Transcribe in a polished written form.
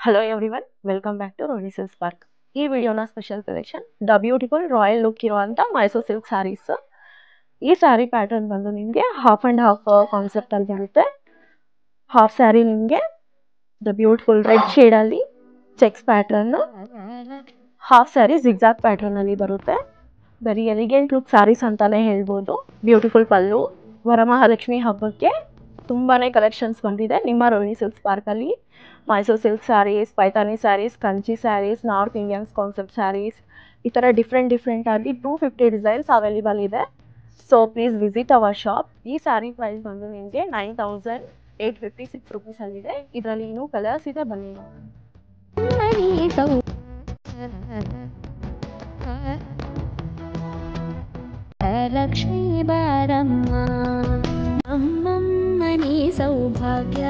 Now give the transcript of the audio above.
Hello everyone, welcome back to ರೋಡಿ silk park. ಈ ವಿಡಿಯೋನ special collection the beautiful royal look ಇರುವಂಥ Mysuru silk saris. ಈ ಸ್ಯಾರಿ ಪ್ಯಾಟರ್ನ್ ಬಂದು ನಿಮಗೆ ಹಾಫ್ ಆ್ಯಂಡ್ ಹಾಫ್ ಕಾನ್ಸೆಪ್ಟ್ ಅಲ್ಲಿ ಬರುತ್ತೆ. ಹಾಫ್ ಸ್ಯಾರಿ ನಿಮಗೆ ದ ಬ್ಯೂಟಿಫುಲ್ ರೆಡ್ ಶೇಡಲ್ಲಿ checks pattern, half sari zigzag pattern ಅಲ್ಲಿ ಬರುತ್ತೆ. ವೆರಿ ಎಲಿಗೆಂಟ್ ಲುಕ್ ಸ್ಯಾರೀಸ್ ಅಂತಾನೆ ಹೇಳ್ಬೋದು. ಬ್ಯೂಟಿಫುಲ್ ಪಲ್ಲು. ವರಮಹಾಲಕ್ಷ್ಮಿ ಹಬ್ಬಕ್ಕೆ ತುಂಬಾನೇ ಕಲೆಕ್ಷನ್ಸ್ ಬಂದಿದೆ ನಿಮ್ಮ ರೋಹಿಣಿ ಸಿಲ್ಕ್ಸ್ ಪಾರ್ಕಲ್ಲಿ. Mysuru silk saris, Paithani saris, Kanchi saris, north Indians concept saris, ಈ ಥರ ಡಿಫ್ರೆಂಟ್ ಆಗಿ 250 ಡಿಸೈನ್ಸ್ ಅವೈಲೇಬಲ್ ಇದೆ. So please visit our shop. ಈ ಸ್ಯಾರಿ ಪ್ರೈಸ್ ಬಂದು ನಿಮಗೆ 9856 ರುಪೀಸಲ್ಲಿದೆ. ಇದರಲ್ಲಿ ಇನ್ನೂ ಕಲರ್ಸ್ ಇದೆ, ಬನ್ನಿ. ಲಕ್ಷ್ಮೀ ಬಾರಮ್ಮ ಅಮ್ಮಮ್ಮನಿ ಸೌಭಾಗ್ಯ